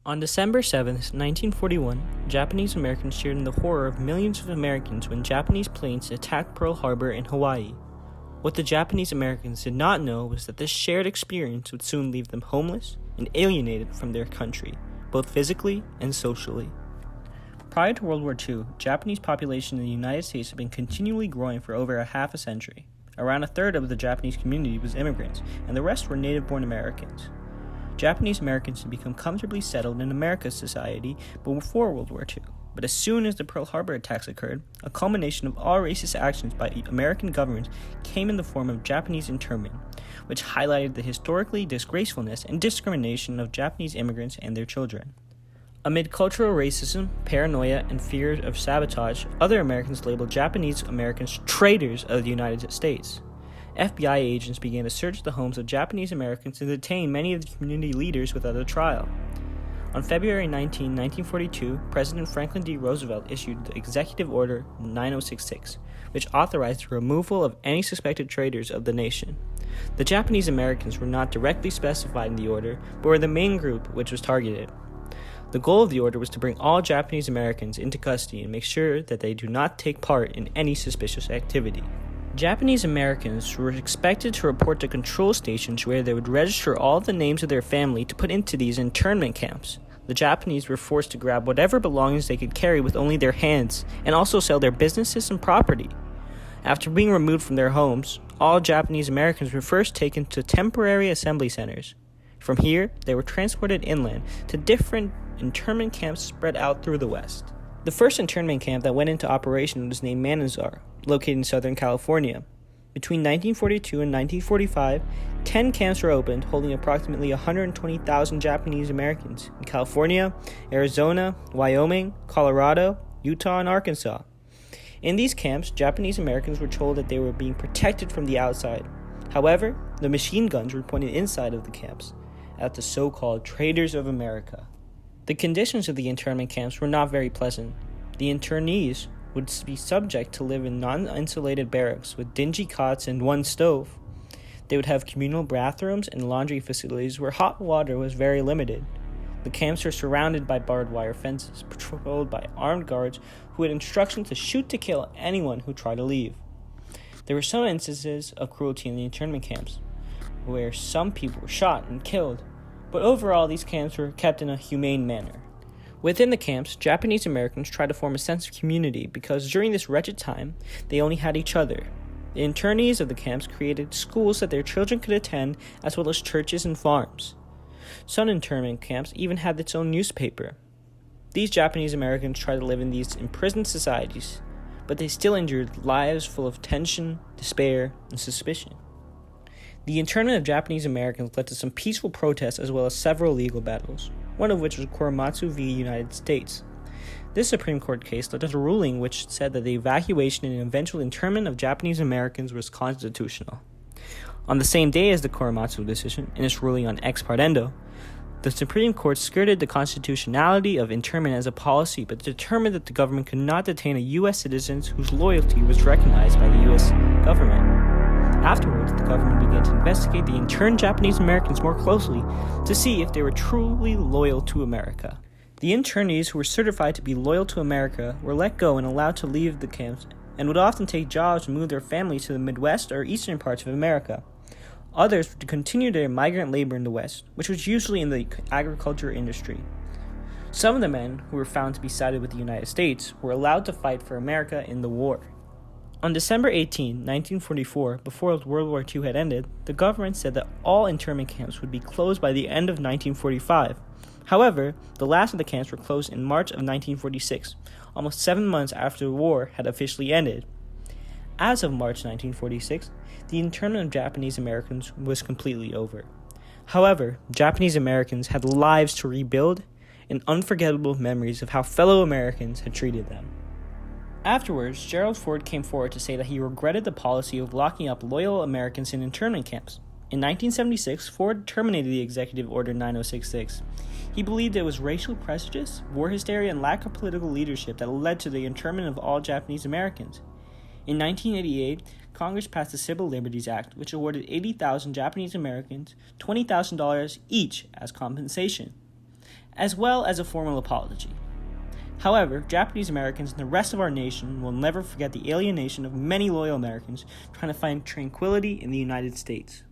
On December 7, 1941, Japanese Americans shared in the horror of millions of Americans when Japanese planes attacked Pearl Harbor in Hawaii. What the Japanese Americans did not know was that this shared experience would soon leave them homeless and alienated from their country, both physically and socially. Prior to World War II, Japanese population in the United States had been continually growing for over a half a century. Around a third of the Japanese community was immigrants, and the rest were native-born Americans. Japanese Americans had become comfortably settled in America's society before World War II, but as soon as the Pearl Harbor attacks occurred, a culmination of all racist actions by American governments came in the form of Japanese internment, which highlighted the historically disgracefulness and discrimination of Japanese immigrants and their children. Amid cultural racism, paranoia, and fear of sabotage, other Americans labeled Japanese Americans traitors of the United States. FBI agents began to search the homes of Japanese Americans and detain many of the community leaders without a trial. On February 19, 1942, President Franklin D. Roosevelt issued the Executive Order 9066, which authorized the removal of any suspected traitors of the nation. The Japanese Americans were not directly specified in the order, but were the main group which was targeted. The goal of the order was to bring all Japanese Americans into custody and make sure that they do not take part in any suspicious activity. Japanese Americans were expected to report to control stations where they would register all the names of their family to put into these internment camps. The Japanese were forced to grab whatever belongings they could carry with only their hands, and also sell their businesses and property. After being removed from their homes, all Japanese Americans were first taken to temporary assembly centers. From here, they were transported inland to different internment camps spread out through the West. The first internment camp that went into operation was named Manizar, located in Southern California. Between 1942 and 1945, 10 camps were opened, holding approximately 120,000 Japanese Americans in California, Arizona, Wyoming, Colorado, Utah, and Arkansas. In these camps, Japanese Americans were told that they were being protected from the outside. However, the machine guns were pointed inside of the camps at the so-called traitors of America. The conditions of the internment camps were not very pleasant. The internees would be subject to live in non-insulated barracks with dingy cots and one stove. They would have communal bathrooms and laundry facilities where hot water was very limited. The camps were surrounded by barbed wire fences, patrolled by armed guards who had instructions to shoot to kill anyone who tried to leave. There were some instances of cruelty in the internment camps, where some people were shot and killed, but overall these camps were kept in a humane manner. Within the camps, Japanese Americans tried to form a sense of community because during this wretched time, they only had each other. The internees of the camps created schools that their children could attend, as well as churches and farms. Some internment camps even had its own newspaper. These Japanese Americans tried to live in these imprisoned societies, but they still endured lives full of tension, despair, and suspicion. The internment of Japanese Americans led to some peaceful protests as well as several legal battles, one of which was Korematsu v. United States. This Supreme Court case led to a ruling which said that the evacuation and eventual internment of Japanese Americans was constitutional. On the same day as the Korematsu decision, in its ruling on ex partendo, the Supreme Court skirted the constitutionality of internment as a policy, but determined that the government could not detain a U.S. citizen whose loyalty was recognized by the U.S. government. Afterwards, the government began to investigate the interned Japanese Americans more closely to see if they were truly loyal to America. The internees who were certified to be loyal to America were let go and allowed to leave the camps and would often take jobs and move their families to the Midwest or eastern parts of America. Others would continue their migrant labor in the West, which was usually in the agriculture industry. Some of the men who were found to be sided with the United States were allowed to fight for America in the war. On December 18, 1944, before World War II had ended, the government said that all internment camps would be closed by the end of 1945. However, the last of the camps were closed in March of 1946, almost 7 months after the war had officially ended. As of March 1946, the internment of Japanese Americans was completely over. However, Japanese Americans had lives to rebuild and unforgettable memories of how fellow Americans had treated them. Afterwards, Gerald Ford came forward to say that he regretted the policy of locking up loyal Americans in internment camps. In 1976, Ford terminated the Executive Order 9066. He believed it was racial prejudice, war hysteria, and lack of political leadership that led to the internment of all Japanese Americans. In 1988, Congress passed the Civil Liberties Act, which awarded 80,000 Japanese Americans $20,000 each as compensation. as well as a formal apology. However, Japanese Americans and the rest of our nation will never forget the alienation of many loyal Americans trying to find tranquility in the United States.